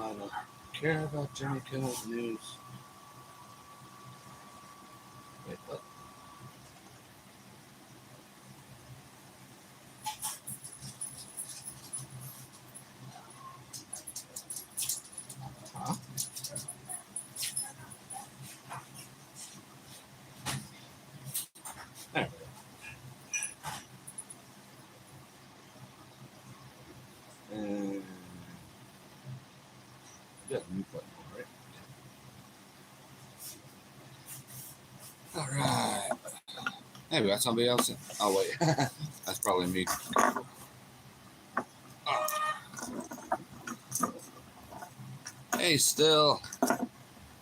I don't care about Jimmy Kimmel's news. Wait, what? Huh? There we go. And you got the mute button on, right? All right. Hey, we got somebody else in. Oh, wait. That's probably me. Hey, still.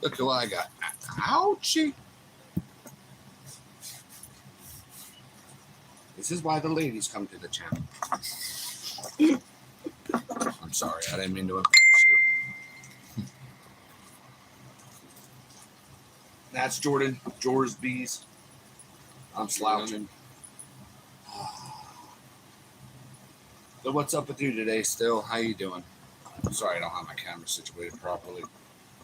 Look at what I got. Ouchie. This is why the ladies come to the channel. I'm sorry. I didn't mean to embarrass you. That's Jordan. Jor's Bees. I'm slouching. So what's up with you today, still? How you doing? Sorry, I don't have my camera situated properly,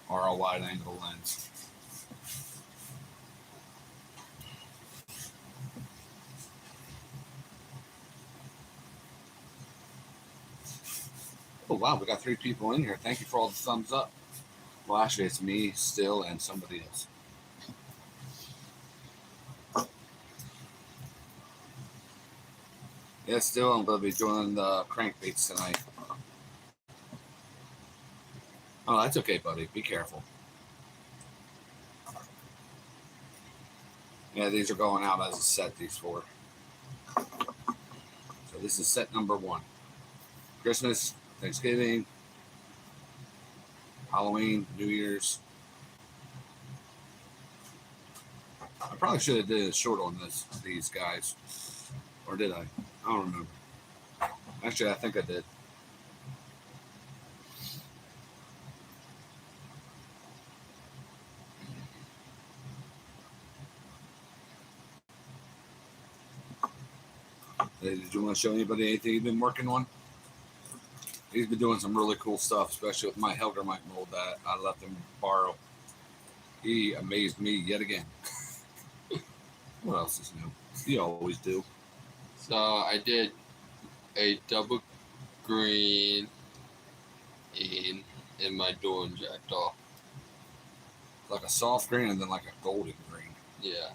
or a wide-angle lens. Oh wow, we got 3 people in here. Thank you for all the thumbs up. Well, actually, it's me, still, and somebody else. Yeah, still, I'm going to be doing the crankbaits tonight. Oh, that's okay, buddy. Be careful. Yeah, these are going out as a set, these 4. So this is set number 1. Christmas, Thanksgiving, Halloween, New Year's. I probably should have did a short on these guys. Or did I? I don't remember. Actually, I think I did. Hey, did you want to show anybody anything you've been working on? He's been doing some really cool stuff, especially with my Helgermite mold that I let him borrow. He amazed me yet again. What else is new? You always do. So I did a double green in my door and jackdaw. Like a soft green and then like a golden green. Yeah.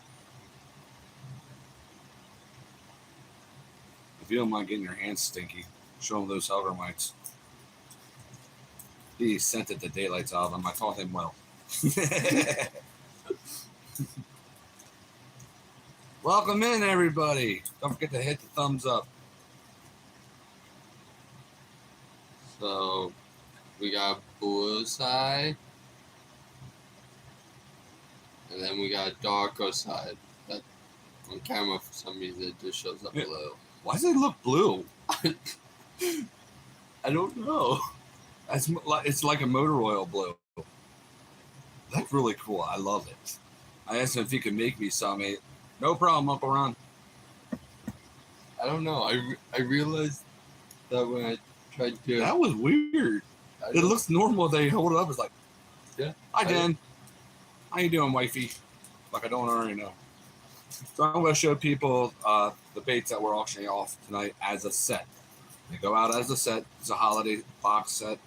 If you don't mind getting your hands stinky, show him those Helgermites. He scented the daylights out of them. I taught him well. Welcome in, everybody. Don't forget to hit the thumbs up. So we got bullseye. And then we got darker side. That on camera for some reason it just shows up blue. Why does it look blue? I don't know. It's like a motor oil blue. That's really cool. I love it. I asked him if he could make me some. No problem, Uncle Ron. I don't know. I realized that when I tried to. That was weird. It looks normal. They hold it up. It's like, yeah. Hi, Dan. How you doing, wifey? Like I don't already know. So I'm going to show people the baits that we're auctioning off tonight as a set. They go out as a set. It's a holiday box set.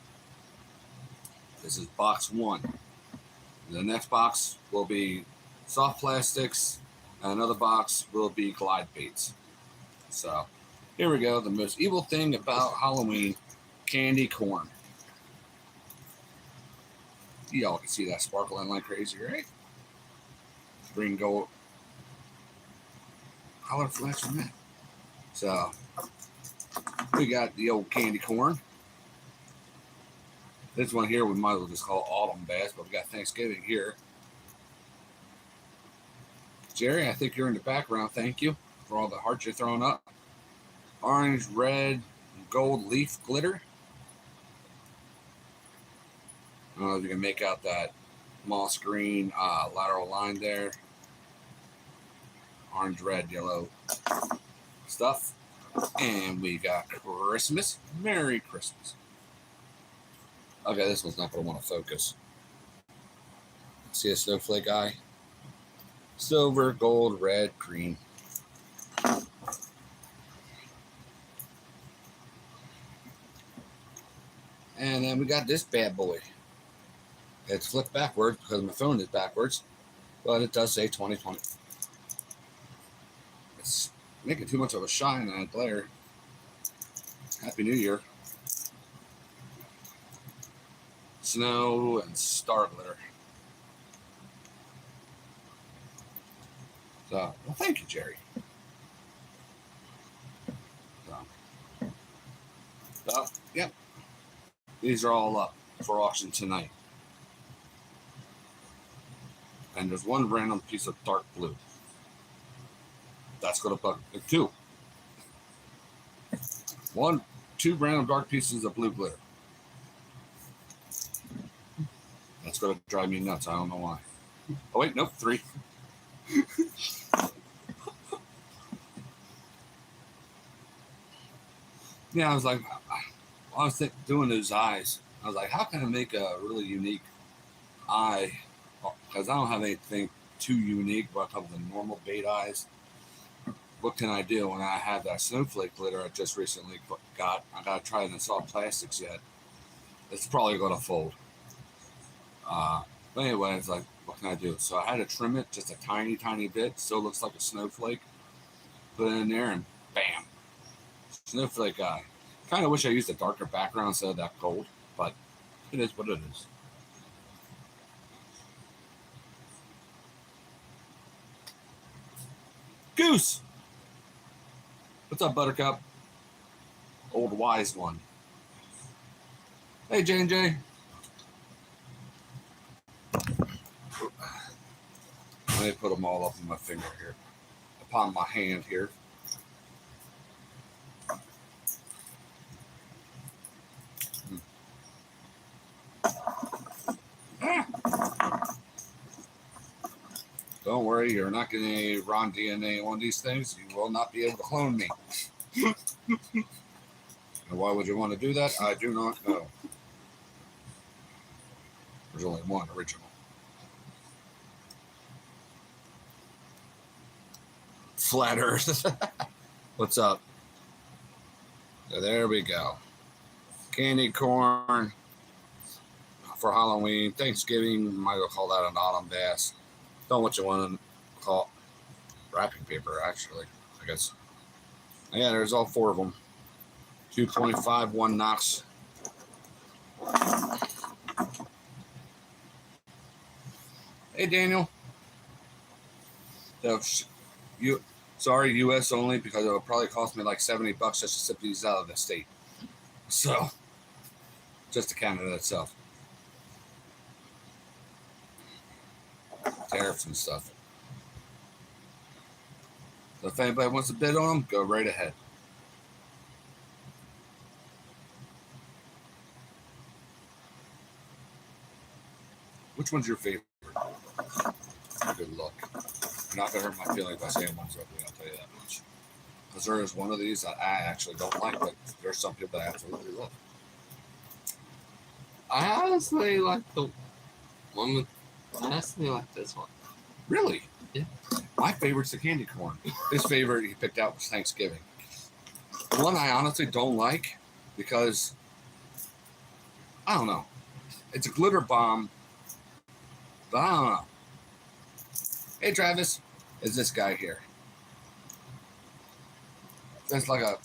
This is box 1. The next box will be soft plastics, and another box will be glide baits. So here we go. The most evil thing about Halloween, candy corn. Y'all can see that sparkling like crazy, right? Green, gold. Color flash on that. So we got the old candy corn. This one here we might as well just call autumn bass, but we got Thanksgiving here. Jerry, I think you're in the background. Thank you for all the hearts you're throwing up. Orange, red, gold leaf glitter. I don't know if you can make out that moss green lateral line there. Orange, red, yellow stuff. And we got Christmas. Merry Christmas. Okay, this one's not going to want to focus. See a snowflake eye? Silver, gold, red, green. And then we got this bad boy. It's flipped backwards because my phone is backwards, but it does say 2020. It's making too much of a shine and a glare. Happy New Year. Snow and star glitter. So, well, thank you, Jerry. So, yep. These are all up for auction tonight. And there's one random piece of dark blue. That's going to buck two. Two random dark pieces of blue glitter. That's going to drive me nuts. I don't know why. Oh, wait, nope, three. Yeah, I was like, I was doing those eyes. I was like, how can I make a really unique eye? Because I don't have anything too unique when it comes to normal bait eyes. What can I do when I have that snowflake glitter I just recently got? I got to try it in soft plastics yet. It's probably going to fold. But anyway, it's like, what can I do? So I had to trim it just a tiny, tiny bit so it looks like a snowflake. Put it in there and bam. Snowflake eye. Kind of wish I used a darker background instead of that gold, but it is what it is. Goose! What's up, Buttercup? Old wise one. Hey, J&J. Let me put them all up in my finger here. Upon my hand here. Don't worry, you're not getting any Ron DNA on these things. You will not be able to clone me. And why would you want to do that? I do not know. There's only one original. Flat Earth. What's up? So there we go. Candy corn for Halloween, Thanksgiving. Might call that an autumn bass. Don't know what you want to call wrapping paper, actually, I guess. Yeah, there's all four of them. 225, 1 Knox. Hey, Daniel. So, sorry, U.S. only, because it would probably cost me like $70 just to ship these out of the state. So, just to Canada itself. Tariffs and stuff. So if anybody wants to bid on them, go right ahead. Which one's your favorite? Good luck. You're not going to hurt my feelings by saying one's ugly, I'll tell you that much. Because there is one of these that I actually don't like, but there's some people that I absolutely love. I honestly like the one with. I honestly like this one. Really? Yeah. My favorite's the candy corn. His favorite he picked out was Thanksgiving. The one I honestly don't like because, I don't know. It's a glitter bomb, but I don't know. Hey, Travis. Is this guy here. There's like a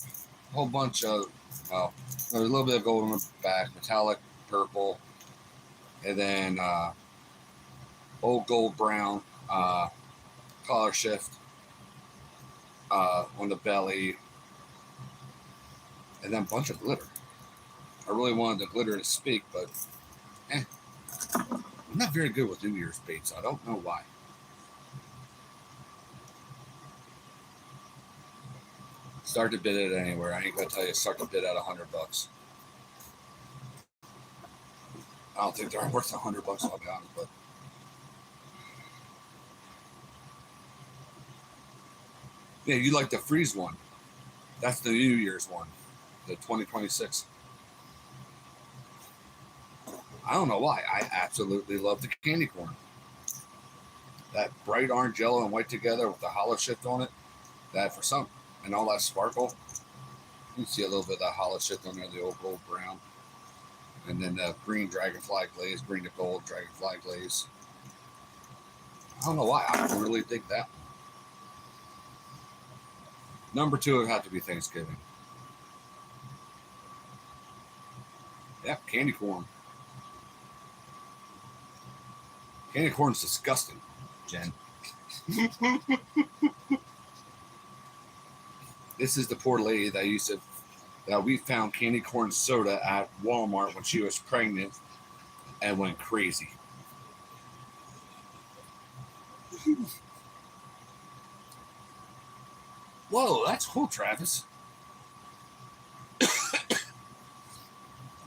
whole bunch of, well, there's a little bit of gold on the back, metallic purple, and then old gold brown collar shift on the belly, and then a bunch of glitter. I really wanted the glitter to speak, but I'm not very good with New Year's baits. I don't know why. Start to bid it anywhere. I ain't gonna tell you start to bid at $100. I don't think they're worth $100. I'll be honest, but yeah, you like the freeze one. That's the New Year's one, the 2026. I don't know why. I absolutely love the candy corn. That bright orange, yellow, and white together with the hollow shift on it. That for some, and all that sparkle. You can see a little bit of that hollow shift on there, the old gold brown. And then the green dragonfly glaze, green to gold dragonfly glaze. I don't know why. I really dig that one. Number 2 would have to be Thanksgiving. Yeah, candy corn. Candy corn's disgusting, Jen. This is the poor lady that we found candy corn soda at Walmart when she was pregnant and went crazy. Whoa, that's cool, Travis. I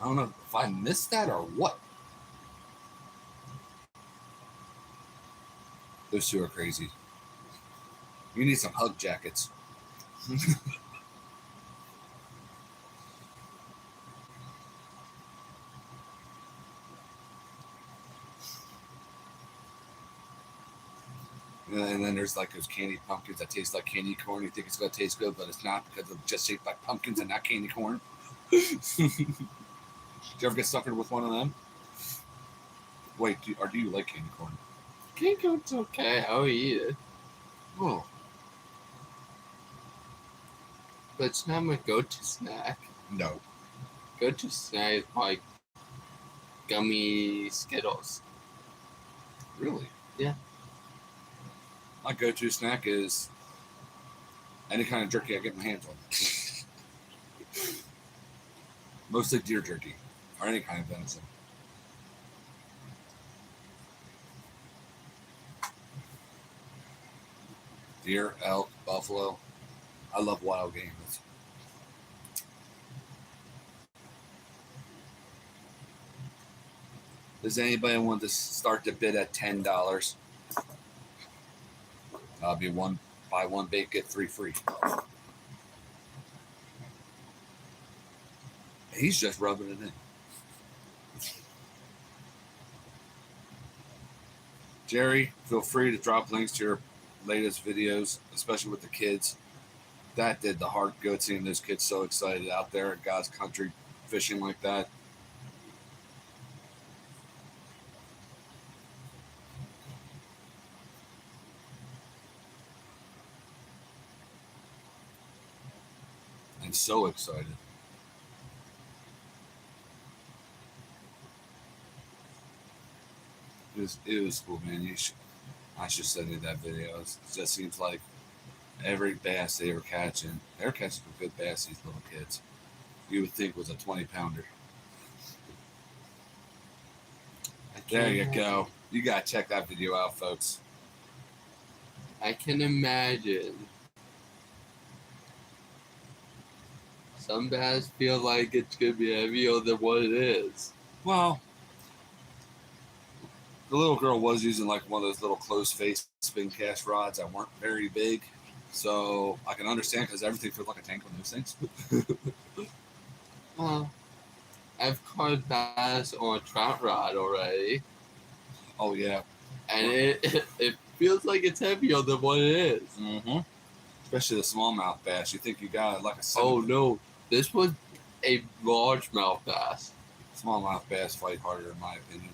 don't know if I missed that or what. Those two are crazy. You need some hug jackets. And then there's like those candy pumpkins that taste like candy corn. You think it's going to taste good, but it's not because it's just shaped like pumpkins and not candy corn. Did you ever get suckered with one of them? Wait, do you like candy corn? Candy corn's okay. I'll eat it. Oh. But it's not my go-to snack. No. Go-to snack is like gummy Skittles. Really? Yeah. My go-to snack is any kind of jerky I get my hands on. Mostly deer jerky or any kind of venison. Deer, elk, buffalo. I love wild game. Does anybody want to start the bid at $10? I'll be buy one bake, get 3 free. He's just rubbing it in. Jerry, feel free to drop links to your latest videos, especially with the kids. That did the heart good seeing those kids so excited out there at God's country fishing like that. And so excited. It was cool, man. I should send you that video. It just seems like every bass they're catching some good bass, these little kids. You would think was a 20-pounder. There you go. You got to check that video out, folks. I can imagine. Some bass feel like it's going to be heavier than what it is. Well, the little girl was using like one of those little closed-face spin cast rods that weren't very big. So I can understand because everything feels like a tank on those things. Well, I've caught bass on a trout rod already. Oh, yeah. And it feels like it's heavier than what it is. Mm-hmm. Especially the smallmouth bass. You think you got like a... Oh, no. This was a largemouth bass. Smallmouth bass fight harder, in my opinion.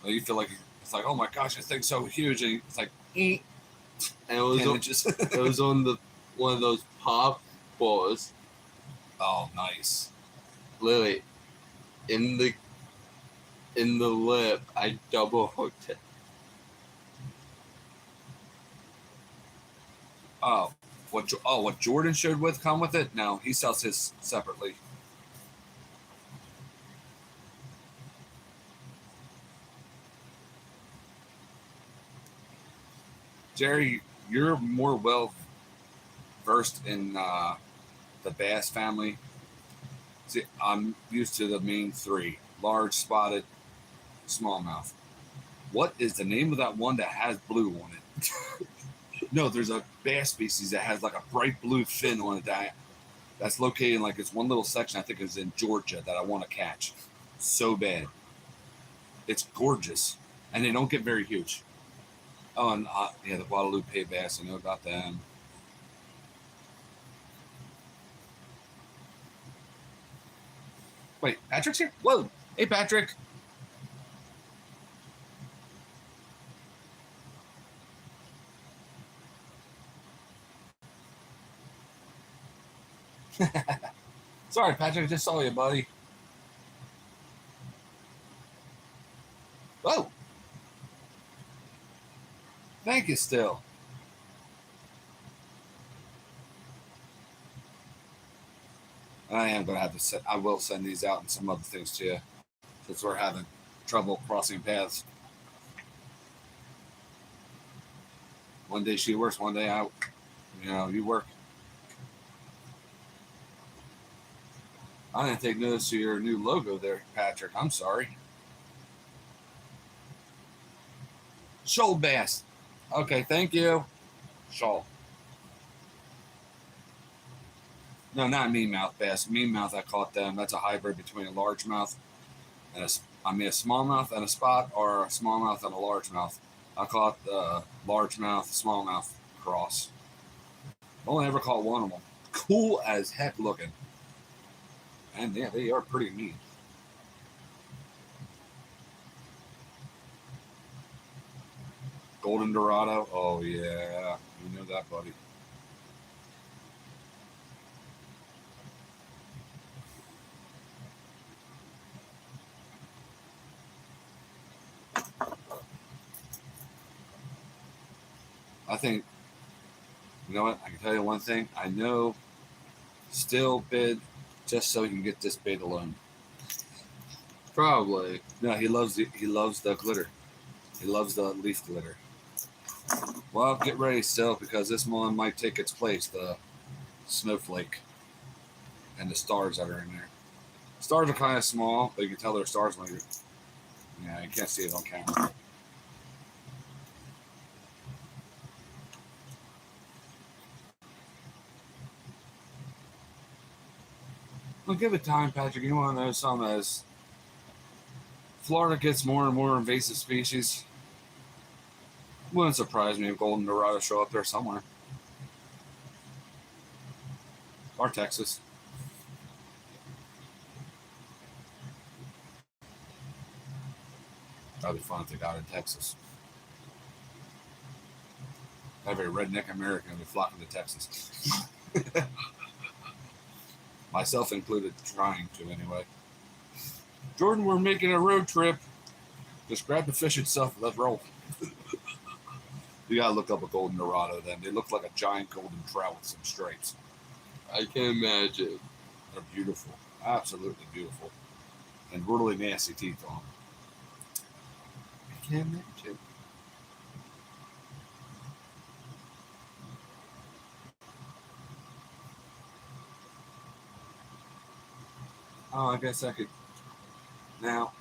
You feel like it's like, oh my gosh, this thing's so huge, and it's like, and it was it was on one of those pop balls. Oh, nice. Literally, in the lip, I double hooked it. Oh, what Jordan showed come with it? No, he sells his separately. Jerry, you're more well versed in the bass family. See, I'm used to the main 3: large, spotted, smallmouth. What is the name of that one that has blue on it? No, there's a bass species that has like a bright blue fin on it that's located in like it's one little section, I think it's in Georgia, that I want to catch so bad. It's gorgeous, and they don't get very huge. Oh, and yeah, the Guadalupe bass. I know about them. Wait, Patrick's here? Whoa! Hey, Patrick. Sorry, Patrick. I just saw you, buddy. Whoa! Thank you, still. I am going to have to send, I will send these out and some other things to you since we're having trouble crossing paths. One day she works, one day you work. I didn't take notice of your new logo there, Patrick. I'm sorry. Shoal bass. Okay, thank you. Shoal. No, not mean-mouth bass. Mean-mouth, I caught them. That's a hybrid between a largemouth and a smallmouth and a spot, or a smallmouth and a largemouth. I caught the largemouth, smallmouth cross. Only ever caught one of them. Cool as heck looking. And yeah, they are pretty neat. Golden Dorado. Oh, yeah. You know that, buddy. I think, you know what? I can tell you one thing. I know still bid just so he can get this bait alone. Probably. No, he loves the glitter. He loves the leaf glitter. Well, get ready still, because this one might take its place, the snowflake and the stars that are in there. Stars are kind of small, but you can tell they're stars when you can't see it on camera. Well, give it time, Patrick. You want to know something? As Florida gets more and more invasive species, it wouldn't surprise me if Golden Dorado show up there somewhere. Or Texas. That'd be fun if they got in Texas. Every redneck American would be flocking to Texas. Myself included, trying to anyway. Jordan, we're making a road trip. Just grab the fish itself and let's roll. You gotta look up a Golden Dorado then. They look like a giant golden trout with some stripes. I can imagine. They're beautiful. Absolutely beautiful. And really nasty teeth on them. I can't imagine. Oh, I guess I could. Now,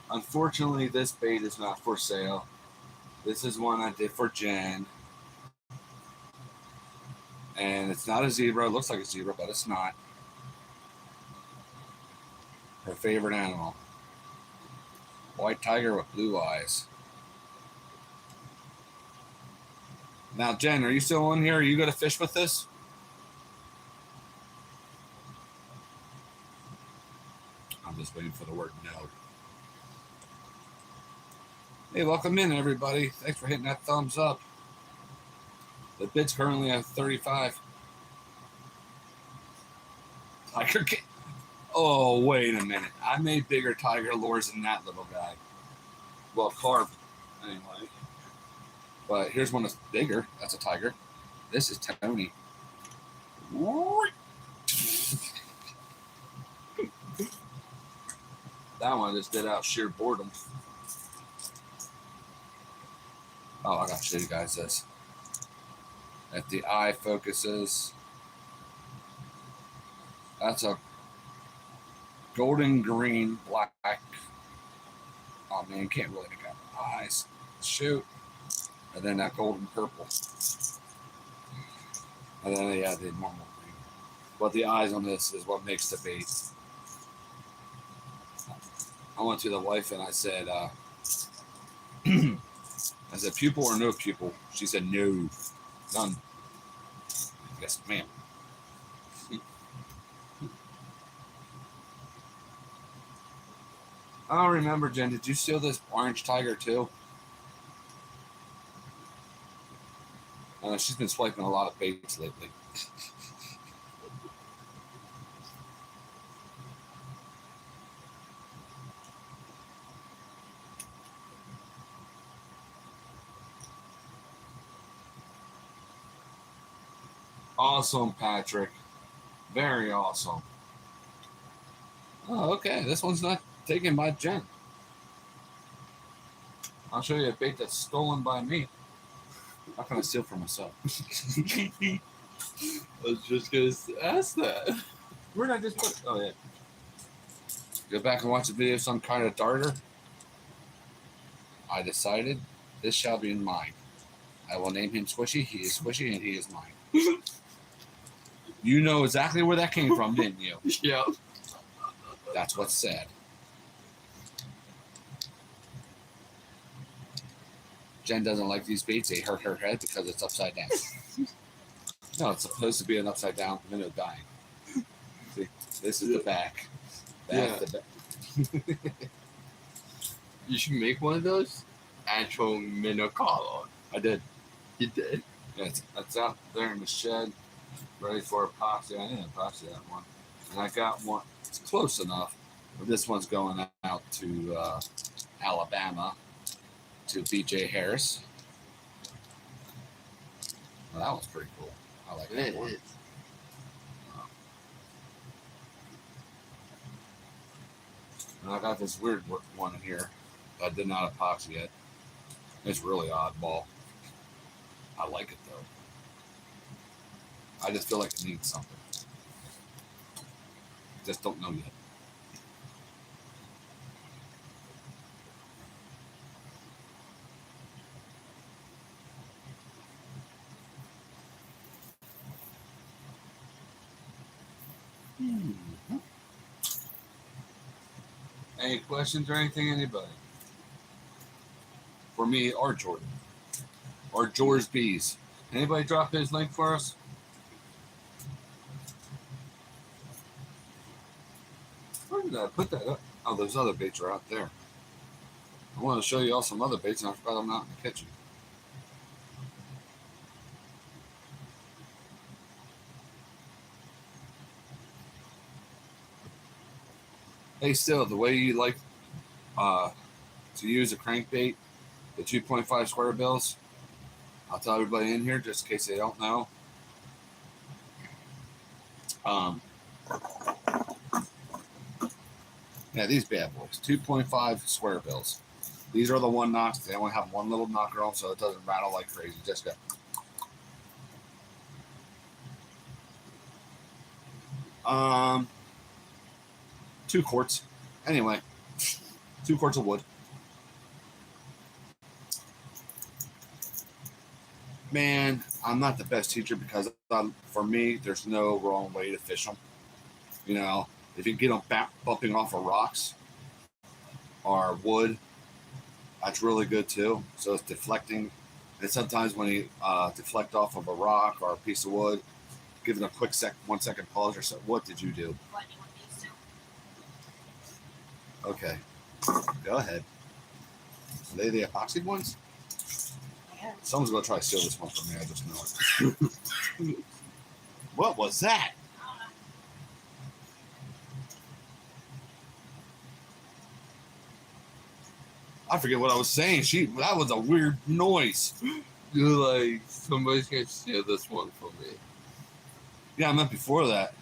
unfortunately, this bait is not for sale. This is one I did for Jen. And it's not a zebra. It looks like a zebra, but it's not. Her favorite animal. White tiger with blue eyes. Now, Jen, are you still on here? Are you going to fish with this? I'm just waiting for the word no. Hey, welcome in, everybody. Thanks for hitting that thumbs up. The bid's currently at 35. Tiger King. Oh, wait a minute. I made bigger tiger lures than that little guy. Well, carved, anyway. But here's one that's bigger. That's a tiger. This is Tony. That one just did out sheer boredom. Oh, I gotta show you guys this. If the eye focuses, that's a golden green black. Oh man, can't really make out the eyes. Shoot. And then that golden purple. And then yeah, the normal green. But the eyes on this is what makes the bait. I went to the wife and I said, I said, pupil or no pupil? She said, no, none. Yes, ma'am. I don't remember, Jen. Did you steal this orange tiger too? She's been swiping a lot of baits lately. Awesome, Patrick. Very awesome. Oh, okay. This one's not taken by Jen. I'll show you a bait that's stolen by me. How can I steal for myself? I was just gonna ask that. Where did I just put it? Oh, yeah. Go back and watch the video of some kind of darter. I decided this shall be mine. I will name him Squishy. He is Squishy and he is mine. You know exactly where that came from, didn't you? Yep. That's what's sad. Jen doesn't like these baits. They hurt her head because it's upside down. No, it's supposed to be an upside down minnow dying. See, this is the back. That's the back. You should make one of those. Actual minnow collar. I did. You did? Yeah, that's out there in the shed, ready for epoxy. I didn't epoxy that one. And I got one. It's close enough. But this one's going out to Alabama, to BJ Harris. Well, that was pretty cool. I like that It one. is. And I got this weird one in here that I did not epoxy yet. It's really oddball. I like it though. I just feel like it needs something. Just don't know yet. Mm-hmm. Any questions or anything, anybody? For me or Jordan? Or George Bees? Anybody drop his link for us? Where did I put that up? Oh, those other baits are out there. I want to show you all some other baits, and I forgot I'm out in the kitchen. Hey, still, the way you like to use a crankbait, the 2.5 square bills, I'll tell everybody in here just in case they don't know. Yeah, these bad boys, 2.5 square bills. These are the one knocks. They only have one little knocker on, so it doesn't rattle like crazy. Just go. 2 quarts. Anyway, 2 quarts of wood. Man, I'm not the best teacher because for me, there's no wrong way to fish them. You know, if you get them bumping off of rocks or wood, that's really good too. So it's deflecting. And sometimes when you deflect off of a rock or a piece of wood, give it a quick 1 second pause or so. What did you do? What do you want these to? Okay, go ahead. Are they the epoxy ones? Yeah. Someone's gonna try to steal this one from me. I just know it. What was that? I forget what I was saying. That was a weird noise. You're like, somebody's gonna steal this one from me. Yeah, I meant before that.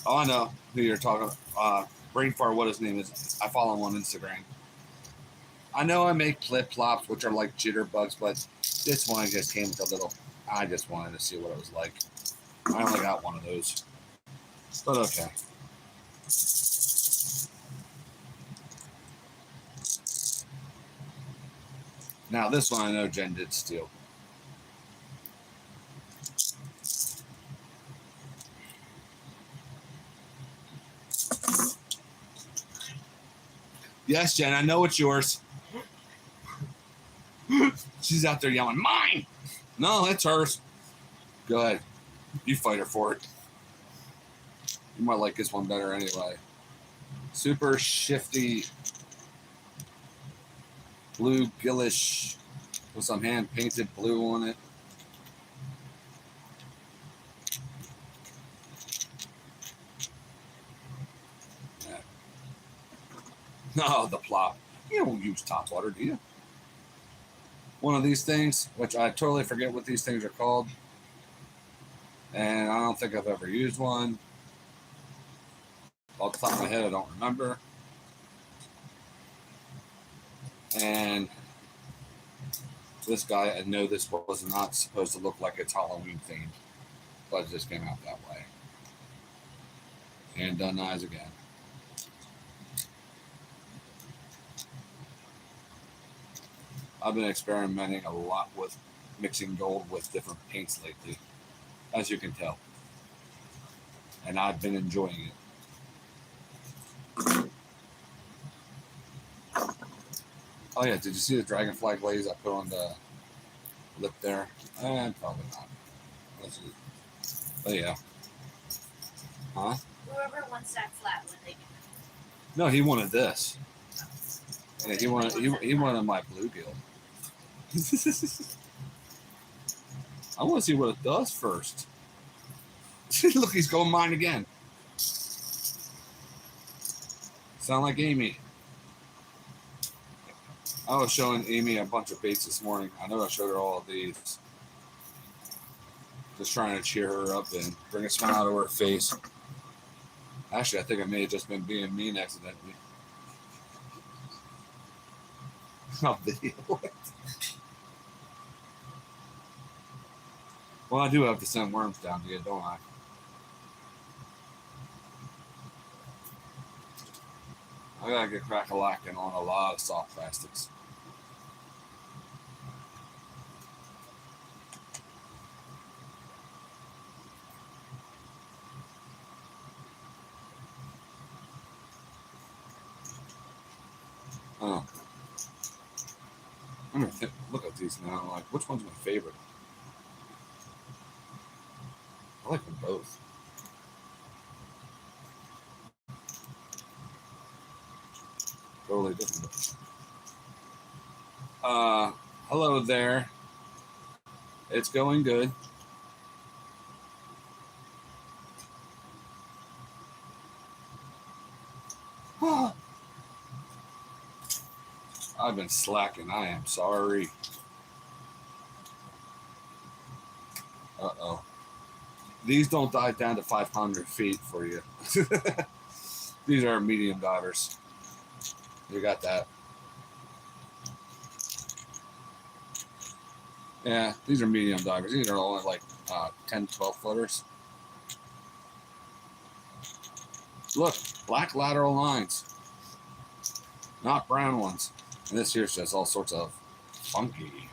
Oh, I know who you're talking about. Brain Fart, what his name is. I follow him on Instagram. I know I make flip flops, which are like jitterbugs, but this one just came with a little. I just wanted to see what it was like. I only got one of those. But okay. Now, this one I know Jen did steal. Yes, Jen, I know it's yours. She's out there yelling, mine! No, it's hers. Go ahead. You fight her for it. You might like this one better anyway. Super shifty blue gillish with some hand painted blue on it. Yeah. No, the plop. You don't use top water, do you? One of these things, which I totally forget what these things are called. And I don't think I've ever used one. Off the top of my head, I don't remember. And this guy, I know this was not supposed to look like it's Halloween themed, but it just came out that way. And done eyes again. I've been experimenting a lot with mixing gold with different paints lately, as you can tell. And I've been enjoying it. Oh yeah, did you see the dragonfly glaze I put on the lip there? Probably not. But yeah. Huh? Whoever wants that flat one, they can. No, he wanted this. Yeah, he wanted my bluegill. I want to see what it does first. Look, he's going mine again. Sound like Amy. I was showing Amy a bunch of baits this morning. I know I showed her all of these. Just trying to cheer her up and bring a smile to her face. Actually, I think I may have just been being mean accidentally. I'll video it. Well, I do have to send worms down to you, don't I? I gotta get crack-a-lacking on a lot of soft plastics. Oh. I'm gonna look at these now. I'm like, which one's my favorite? I like them both. Totally different. Hello there. It's going good. I've been slacking. I am sorry. Uh-oh. These don't dive down to 500 feet for you. These are medium divers. You got that. Yeah, these are medium divers. These are only like 10, 12 footers. Look, black lateral lines. Not brown ones. And this here's just all sorts of funky.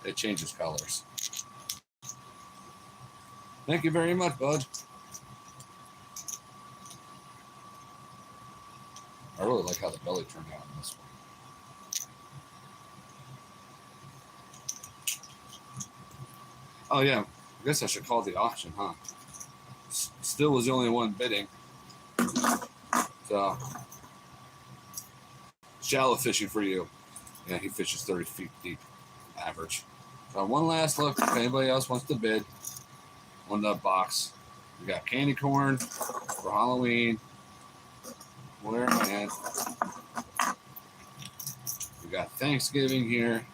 It changes colors. Thank you very much, bud. I really like how the belly turned out in this one. Oh yeah, I guess I should call the auction, huh? Still was the only one bidding. So, shallow fishing for you. Yeah, he fishes 30 feet deep, average. So one last look if anybody else wants to bid on the box. We got candy corn for Halloween. Where am I at? We got Thanksgiving here.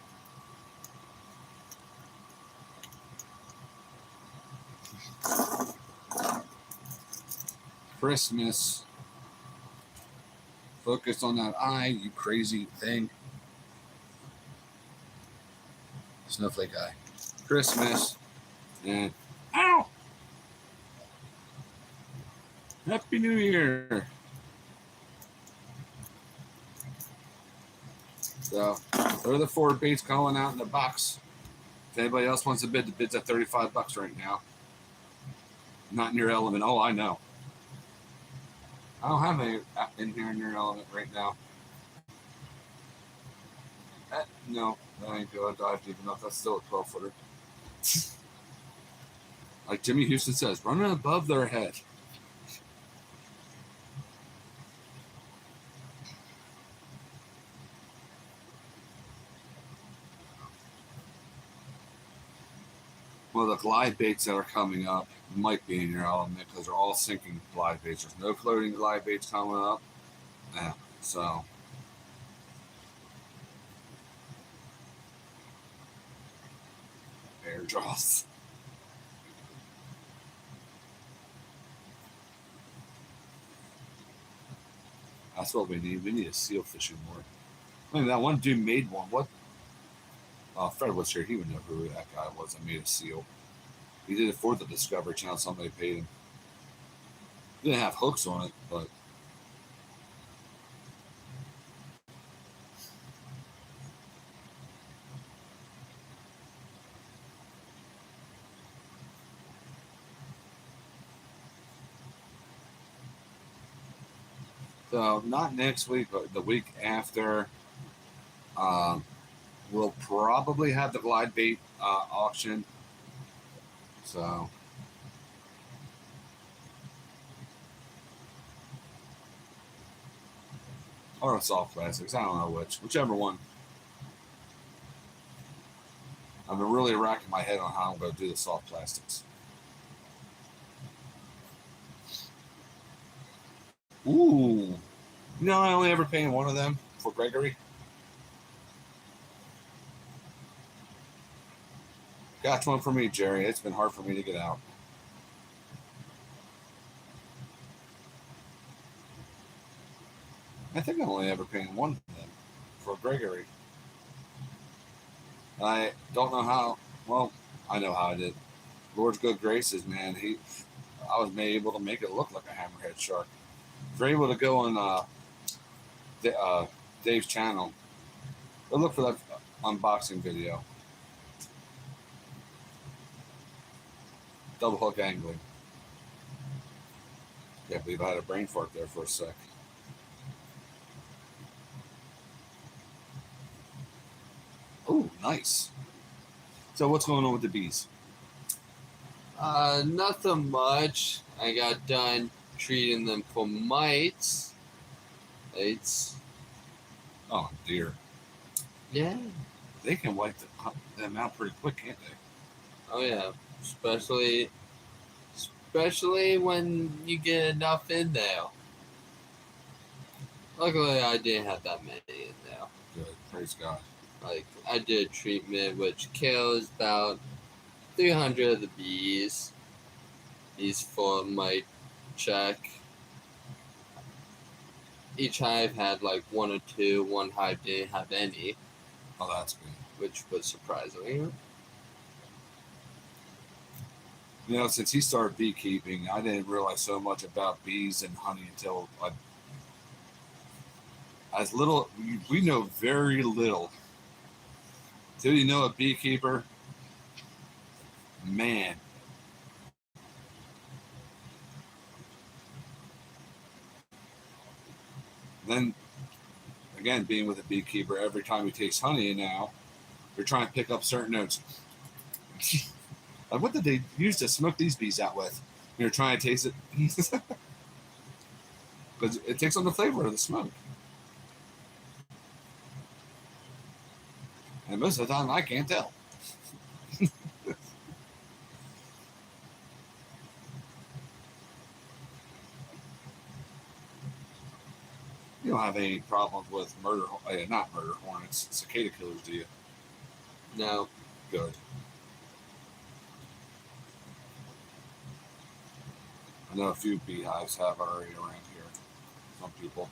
Christmas. Focus on that eye, you crazy thing. Snowflake eye. Christmas. And ow! Happy New Year. So, there are the 4 baits calling out in the box. If anybody else wants to bid, the bid's at $35 right now. Not in your element. Oh, I know. I don't have any in here in your element right now. No, that ain't gonna dive deep enough. That's still a 12-footer. Like Jimmy Houston says, running above their head. Well, the glide baits that are coming up might be in your element because they're all sinking glide baits. There's no floating glide baits coming up. Yeah, so air draws. That's what we need. We need a seal fishing more. I mean, that one dude made one. What? Fred was here. He would know who that guy was that made a seal. He did it for the Discovery Channel. Somebody paid him. He didn't have hooks on it, but so not next week, but the week after. We'll probably have the glide bait auction. So or soft plastics. I don't know whichever one. I've been really racking my head on how I'm going to do the soft plastics. Ooh, I only ever painted one of them for Gregory. Got one for me, Jerry. It's been hard for me to get out. I think I only ever painted one of them for Gregory. I don't know how. Well, I know how I did. Lord's good graces, man. I was able to make it look like a hammerhead shark. If you're able to go on Dave's channel, go look for that unboxing video. Double hook angling. Can't believe I had a brain fart there for a sec. Oh, nice. So what's going on with the bees? Nothing much. I got done treating them for mites. Oh dear. Yeah. They can wipe them out pretty quick, can't they? Oh yeah. Especially when you get enough in there. Luckily, I didn't have that many in there. Good. Praise God. Like, I did a treatment which kills about 300 of the bees. These for my check. Each hive had like one or two. One hive didn't have any. Oh, that's good. Which was surprising. Since he started beekeeping, I didn't realize so much about bees and honey until we know very little. Till you know a beekeeper, man. Then, again, being with a beekeeper, every time he takes honey now, you're trying to pick up certain notes. Like, what did they use to smoke these bees out with? And you're trying to taste it. Because it takes on the flavor of the smoke. And most of the time, I can't tell. You don't have any problems with not murder hornets, cicada killers, do you? No. Good. I know a few beehives have already around here. Some people.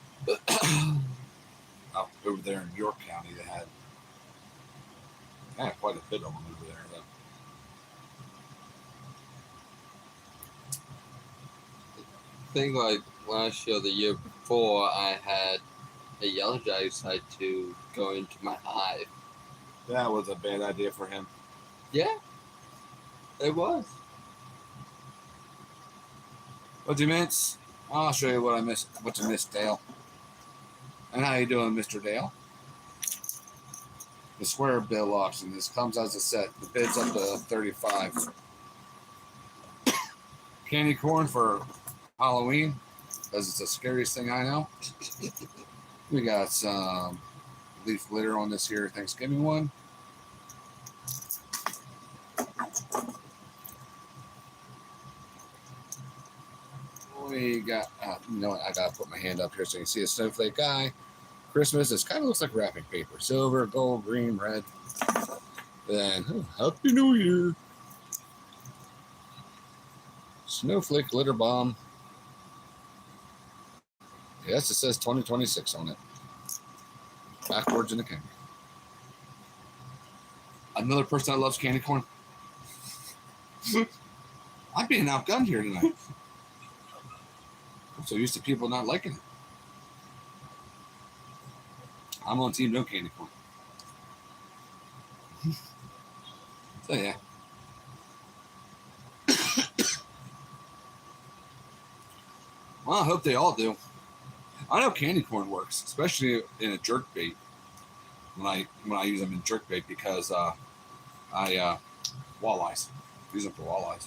Out over there in York County, they had quite a bit of them over there. I think like last year, the year before, I had a yellow jacket decide to go into my hive. That was a bad idea for him. Yeah, it was. What'd you miss? I'll show you what I missed. What you missed, Dale. And how you doing, Mr. Dale? the square bill auction. This comes as a set. The bid's up to 35. Candy corn for Halloween, because it's the scariest thing I know. We got some leaf glitter on this here Thanksgiving one. We got, you know what, I gotta put my hand up here so you can see a snowflake guy. Christmas, this kind of looks like wrapping paper. Silver, gold, green, red. Then, Happy New Year. Snowflake glitter bomb. Yes, it says 2026 on it. Backwards in the candy. Another person that loves candy corn. I'm being outgunned here tonight. I'm so used to people not liking it. I'm on team no candy corn. So yeah. Well, I hope they all do. I know candy corn works, especially in a jerk bait. When I use them in jerk bait, because walleyes. Use them for walleyes.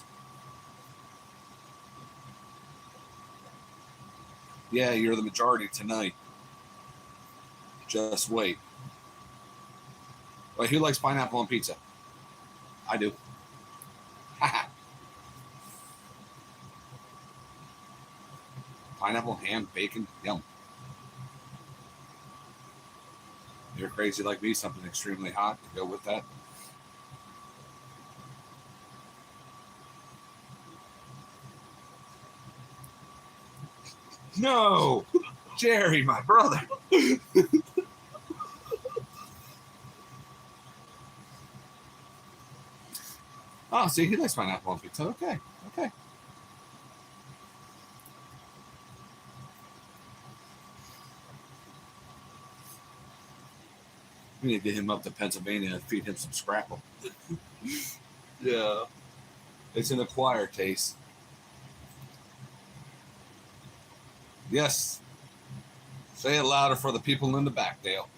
Yeah, you're the majority tonight. Just wait. Wait, who likes pineapple on pizza? I do. Pineapple, ham, bacon, yum. You're crazy like me, something extremely hot to go with that. No! Jerry, my brother. Oh, see, he likes pineapple on pizza. Okay, okay. We need to get him up to Pennsylvania and feed him some scrapple. Yeah. It's an acquired taste. Yes. Say it louder for the people in the back, Dale.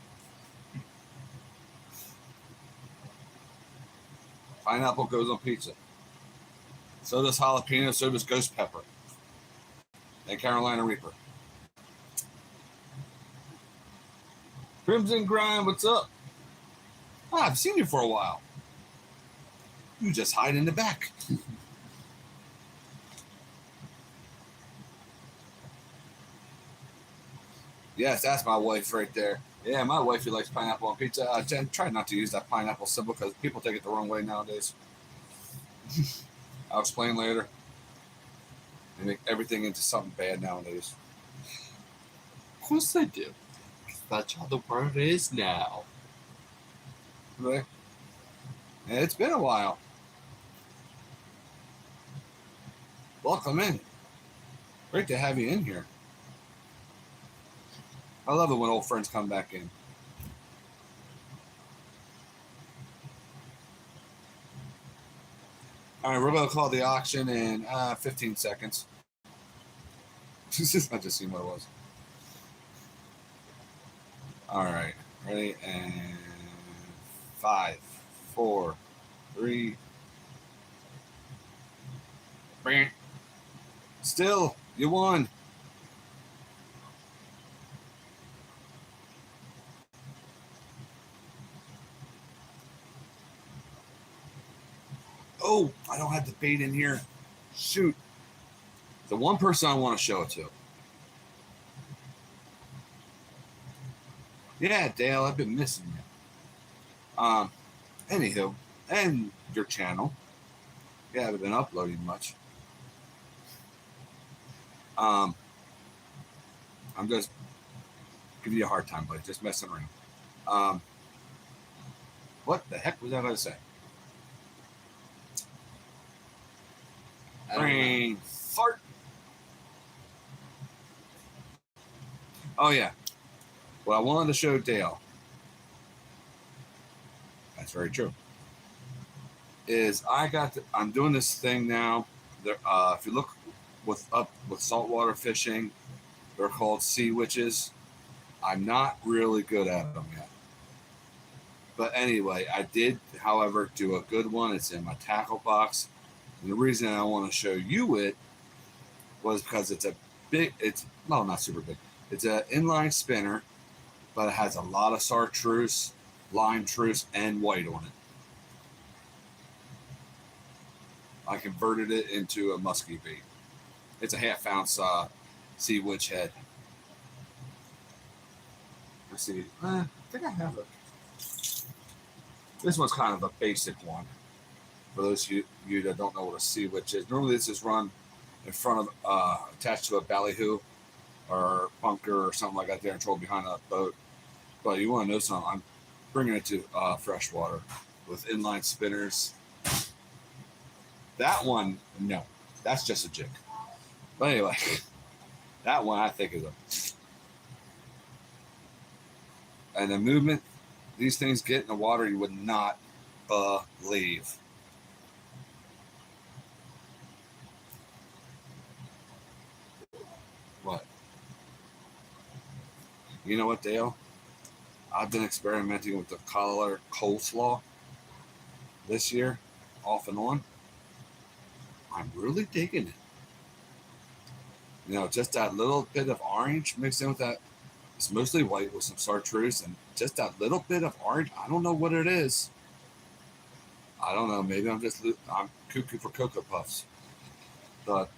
Pineapple goes on pizza. So does jalapeno, so does ghost pepper. And Carolina Reaper. Crimson Grind, what's up? Oh, I've seen you for a while. You just hide in the back. Yes, that's my wife right there. Yeah, my wifey likes pineapple on pizza. Jen, try not to use that pineapple symbol because people take it the wrong way nowadays. I'll explain later. They make everything into something bad nowadays. Of course they do. That's how the world is now. Really? Yeah, it's been a while. Welcome in. Great to have you in here. I love it when old friends come back in. All right, we're going to call the auction in 15 seconds. I just seen what it was. All right, ready? And 5, 4, 3. Still, you won. Oh, I don't have the bait in here. Shoot. The one person I want to show it to. Yeah, Dale, I've been missing you. Anywho, and your channel. Yeah, I haven't been uploading much. I'm just giving you a hard time, buddy. Just messing around. What the heck was I going to say? Brain fart. Oh yeah. Well, I wanted to show Dale. That's very true. I'm doing this thing now. There, if you look with saltwater fishing, they're called sea witches. I'm not really good at them yet. But anyway, I did, however, do a good one. It's in my tackle box. And the reason I want to show you it was because it's a big, it's, well, not super big. It's an inline spinner, but it has a lot of chartreuse, lime truce, and white on it. I converted it into a musky bait. It's a half-ounce sea witch head. Let's see. I think I have it. This one's kind of a basic one. For those of you that don't know what a sea witch is, normally this is run in front of, attached to a ballyhoo or bunker or something like that there and controlled behind a boat. But you want to know something? I'm bringing it to freshwater with inline spinners. That one, no, that's just a jig. But anyway, that one I think is a. And the movement these things get in the water, you would not believe. What? You know what, Dale? I've been experimenting with the collar coleslaw this year, off and on. I'm really digging it. You know, just that little bit of orange mixed in with that. It's mostly white with some chartreuse and just that little bit of orange. I don't know what it is. I don't know. Maybe I'm cuckoo for Cocoa Puffs. But,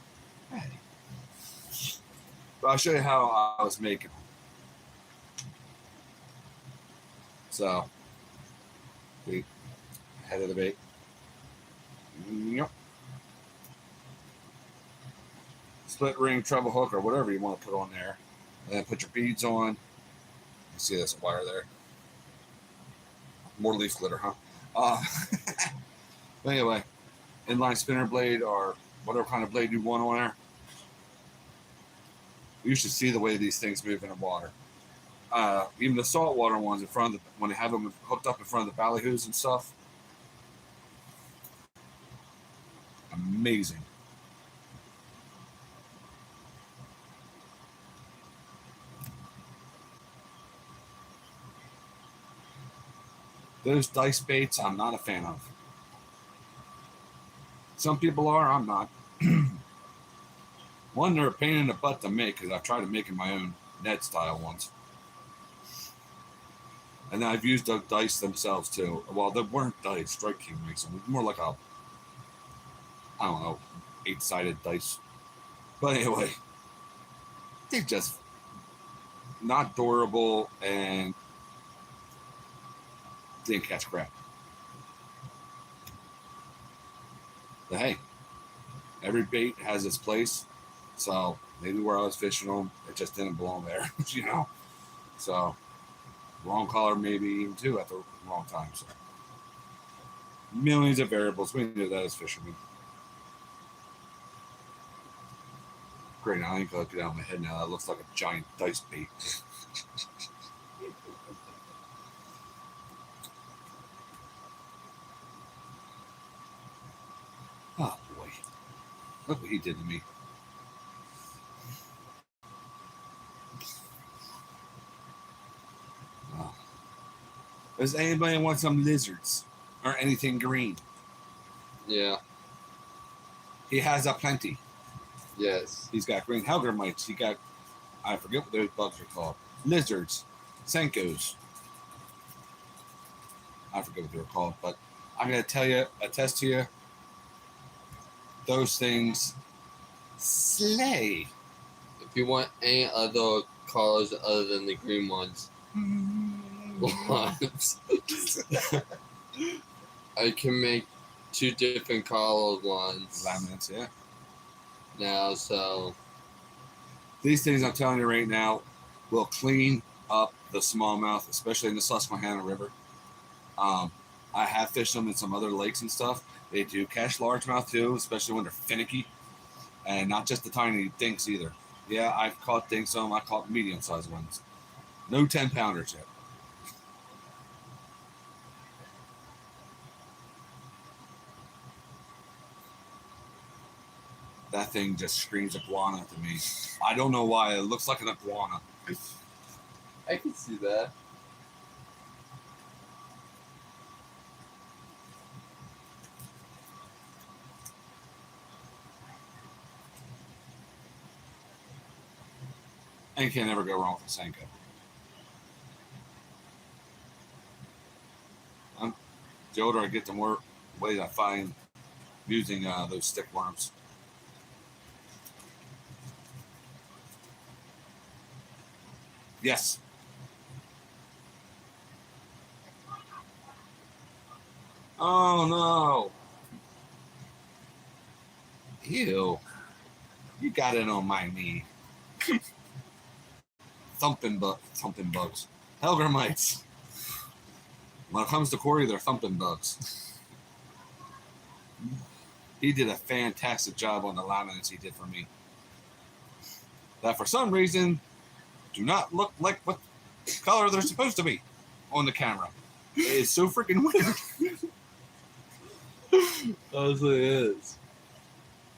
hey. But I'll show you how I was making them. So, the head of the bait. Yep. Split ring, treble hook, or whatever you want to put on there. And then put your beads on. You see this wire there. More leaf glitter, huh? But anyway, inline spinner blade or whatever kind of blade you want on there. You should see the way these things move in the water. Even the saltwater ones in front of when they have them hooked up in front of the ballyhoos and stuff. Amazing. Those dice baits, I'm not a fan of. Some people are, I'm not. One, they're a pain in the butt to make because I've tried to make in my own net style ones. And then I've used the dice themselves too. Well, they weren't dice. Strike King makes them. More like a, I don't know, 8-sided dice. But anyway, they're just not durable and didn't catch crap. But hey, every bait has its place. So maybe where I was fishing them, it just didn't belong there, you know? So wrong color, maybe even two at the wrong time. So millions of variables. We knew that as fishermen. Great, I ain't gonna get out of my head now. That looks like a giant dice bait. Oh boy. Look what he did to me. Oh. Does anybody want some lizards or anything green? Yeah. He has a plenty. Yes. He's got green helger mites. He got, I forget what those bugs are called. Lizards. Senkos. I forget what they're called, but I'm going to tell you, attest to you, those things slay. If you want any other colors other than the green ones, I can make 2 different colored ones Laminates, yeah. now, so These things I'm telling you right now will clean up the smallmouth, especially in the Susquehanna River. I have fished them in some other lakes and stuff. They do catch largemouth too, especially when they're finicky, and not just the tiny dinks either. Yeah, I've caught dinks on them. I caught medium-sized ones. No 10-pounders yet. That thing just screams iguana to me. I don't know why. It looks like an iguana. I can see that. And you can't ever go wrong with a Senko. The older I get, the more ways I find using those stick worms. Yes. Oh no. Ew. You got it on my knee. Thumping bugs. Helgramites. When it comes to Corey, they're thumping bugs. He did a fantastic job on the laminates he did for me. That for some reason do not look like what color they're supposed to be on the camera. It is so freaking weird. Honestly, it is.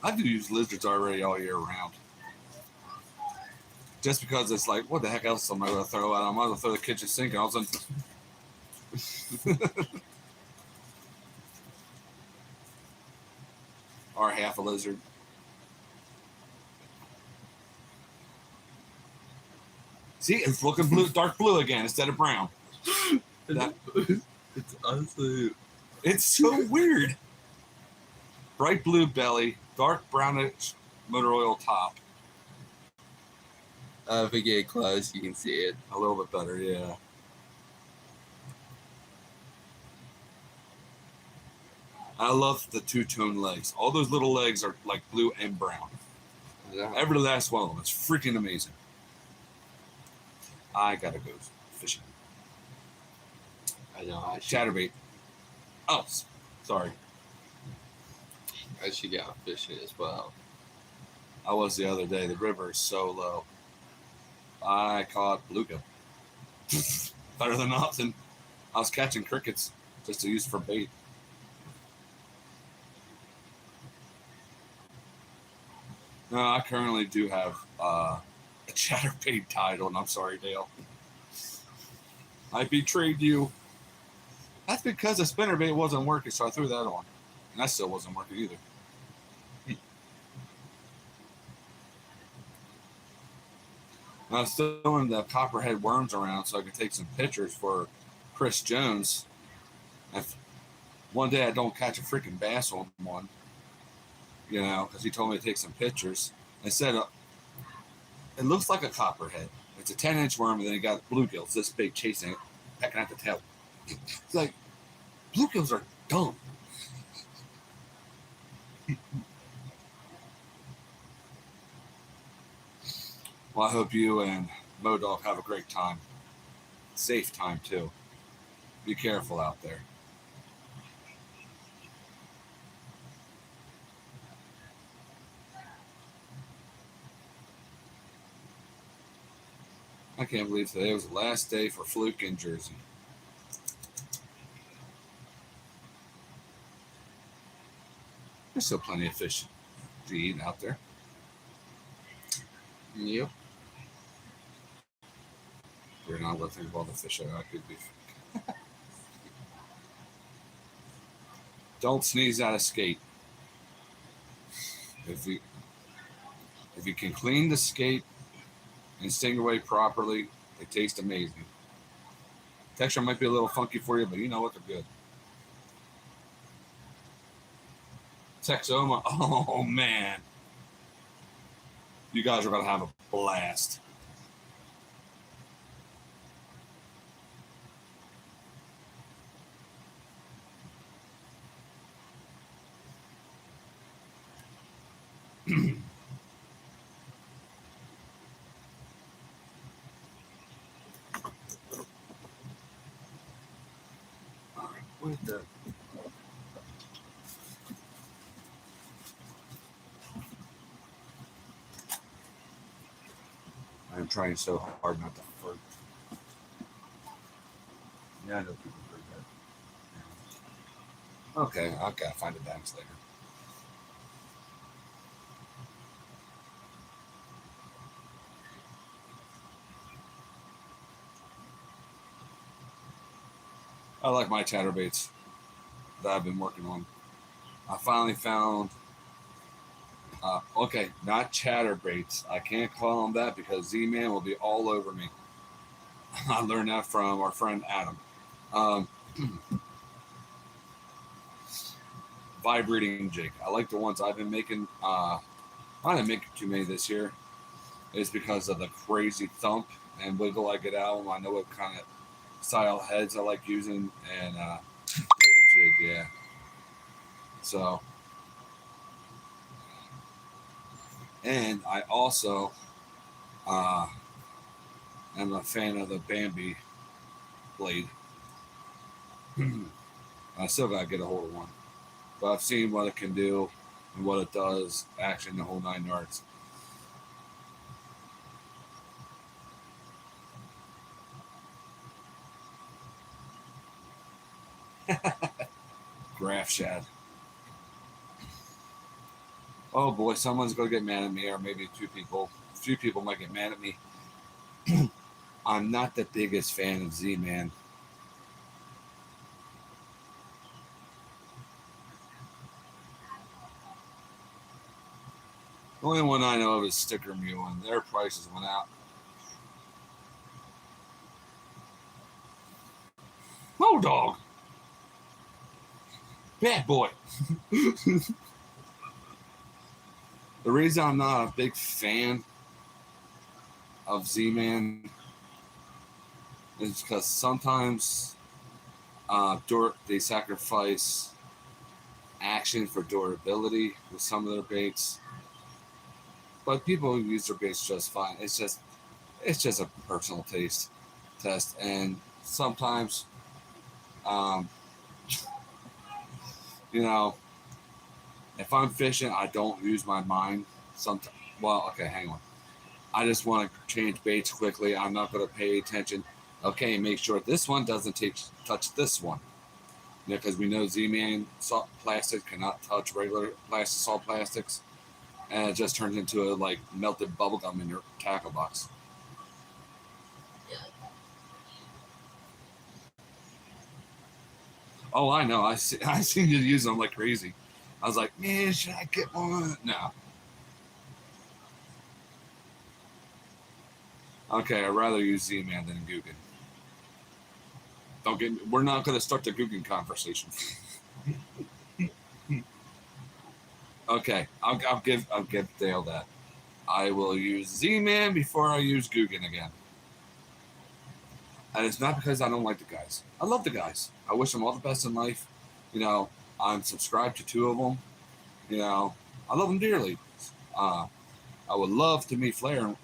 I do use lizards already all year round. Just because it's like, what the heck else am I going to throw out? I might as well throw the kitchen sink and all of a sudden. Or half a lizard. See, it's looking blue, dark blue again instead of brown. It's honestly. It's so weird. Bright blue belly, dark brownish motor oil top. If we get close, you can see it. A little bit better, yeah. I love the two-tone legs. All those little legs are like blue and brown. Yeah. Every last one of them. It's freaking amazing. I gotta go fishing. I know. I should, Chatterbait. Oh, sorry. I should get out fishing as well. I was the other day. The river is so low. I caught bluegill. Better than nothing. I was catching crickets just to use for bait. No, I currently do have a chatterbait title, and I'm sorry, Dale. I betrayed you. That's because the spinnerbait wasn't working, so I threw that on. And that still wasn't working either. I was throwing the copperhead worms around so I could take some pictures for Chris Jones. If one day I don't catch a freaking bass on one, you know, because he told me to take some pictures. I said, it looks like a copperhead. It's a 10-inch worm, and then he got bluegills this big chasing it, pecking at the tail. It's like, bluegills are dumb. Well, I hope you and Modog have a great time. Safe time, too. Be careful out there. I can't believe today was the last day for Fluke in Jersey. There's still plenty of fish to eat out there. Yep. We're not going to think of all the fish I could be. Don't sneeze at a skate. If you can clean the skate and stingray properly, they taste amazing. Texture might be a little funky for you, but you know what? They're good. Texoma, oh man. You guys are going to have a blast. All right, what the? I'm trying so hard not to flirt. Yeah, I know people do that. Okay, I've got to find the banks later. I like my chatterbaits that I've been working on. I finally found Okay, not chatterbaits. I can't call them that because Z-Man will be all over me. I learned that from our friend Adam. Um, Vibrating jig. I like the ones I've been making. I didn't make too many this year. It's because of the crazy thump and wiggle I get out. I know what kind of style heads I like using and braided jig. Yeah. So, and I also uh, am a fan of the Bambi blade. I still gotta get a hold of one, but I've seen what it can do and what it does, action the whole 9 yards. Graph shad. Oh boy, someone's gonna get mad at me, or maybe two people. A few people might get mad at me. I'm not the biggest fan of Z-Man. The only one I know of is Sticker Mule, and their prices went out. Oh, dog. Bad boy. The reason I'm not a big fan of Z-Man is because sometimes they sacrifice action for durability with some of their baits. But people use their baits just fine. It's just a personal taste test, and sometimes, um, you know, if I'm fishing, I don't use my mind. Sometimes, well, okay, hang on. I just want to change baits quickly. I'm not going to pay attention. Okay, make sure this one doesn't touch this one. Because we know Z-Man salt plastic cannot touch regular plastic salt plastics, and it just turns into a like melted bubblegum in your tackle box. Oh, I know. I seen you use them like crazy. I was like, man, should I get one? No. Okay, I'd rather use Z-Man than Guggen. Don't get. We're not going to start the Guggen conversation. Okay, I'll give Dale that. I will use Z-Man before I use Guggen again. And it's not because I don't like the guys. I love the guys. I wish them all the best in life. You know, I'm subscribed to 2 of them. You know, I love them dearly. I would love to meet Flair,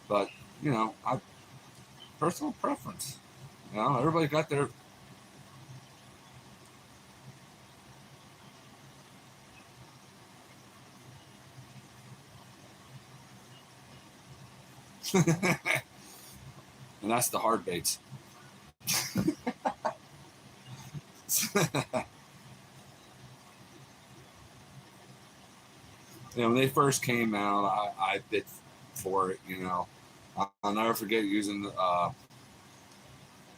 but you know, personal preference. You know, everybody got their. And that's the hard baits. You know, when they first came out, I bit for it. You know, I'll never forget using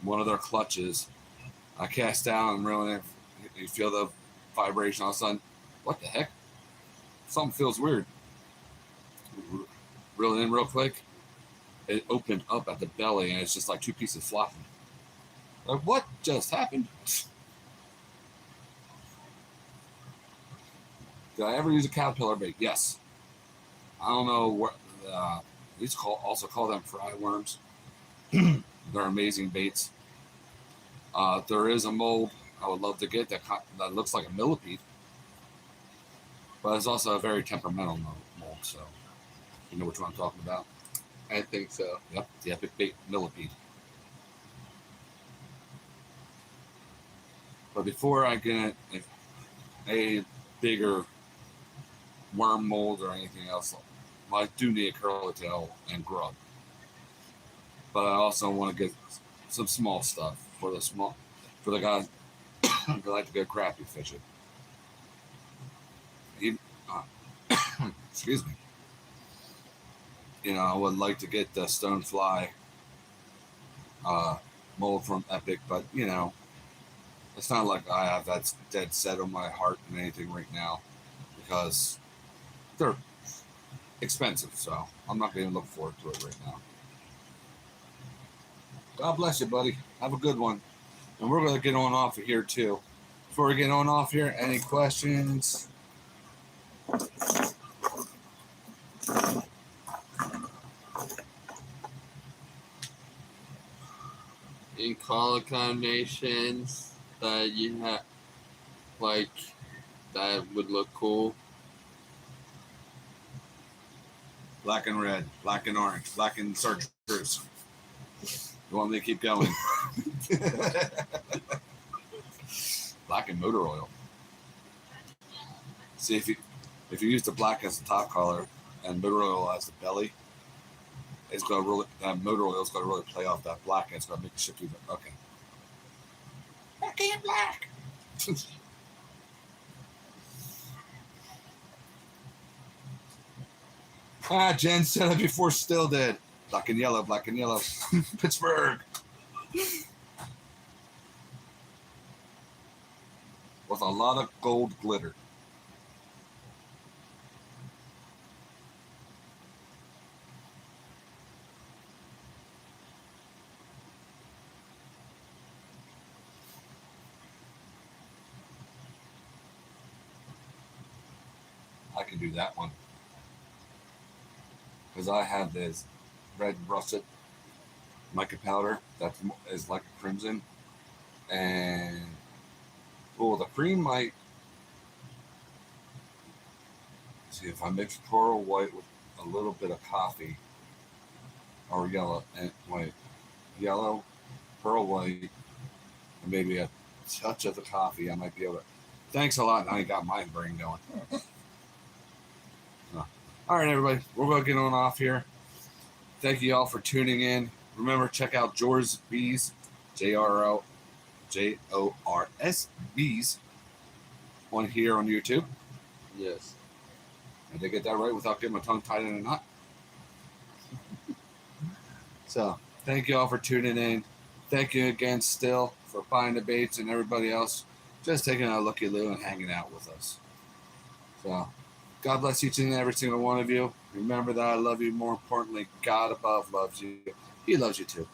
one of their clutches. I cast down and reeling it. You feel the vibration all of a sudden. What the heck? Something feels weird. Reel it in real quick. It opened up at the belly, and it's just like 2 pieces flopping. Like, what just happened? Did I ever use a caterpillar bait? Yes. I don't know what. These also call them fry worms. They're amazing baits. There is a mold I would love to get that looks like a millipede, but it's also a very temperamental mold. So you know which one I'm talking about. I think so. Yep, the epic bait millipede. But before I get a bigger worm mold or anything else, I do need a curly tail and grub. But I also want to get some small stuff for the guys that like to go crappie fishing. Excuse me. You know, I would like to get the stonefly mold from Epic, but you know, it's not like I have that dead set on my heart and anything right now, because they're expensive, so I'm not going to look forward to it right now. God bless you, buddy. Have a good one. And we're going to get on off of here, too. Before we get on off here, any questions? In color combinations that you have, like, that would look cool. Black and red, black and orange, black and chartreuse. You want me to keep going? Black and motor oil. See, if you use the black as the top color and motor oil as the belly, it's gonna really, that motor oil's gonna really play off that black, and it's gonna make the ship even okay. Black and black. Jen said it before Still did. Black and yellow, black and yellow. Pittsburgh. With a lot of gold glitter. I can do that one. Because I have this red russet mica powder that is like a crimson. And, oh, the cream might, see if I mix coral white with a little bit of coffee, or yellow, and white, yellow, pearl white, and maybe a touch of the coffee, I might be able to. Thanks a lot. Now you got my brain going. All right, everybody, we're going to get on off here. Thank you all for tuning in. Remember, check out Jors Bees, JORS Bees, on here on YouTube. Yes. Did I get that right without getting my tongue tied in a knot? So, thank you all for tuning in. Thank you again, Still, for buying the baits, and everybody else just taking a looky-loo and hanging out with us. So, God bless each and every single one of you. Remember that I love you. More importantly, God above loves you. He loves you too.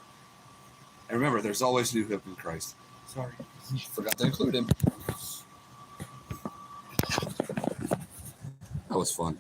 And remember, there's always new hope in Christ. Sorry, forgot to include him. That was fun.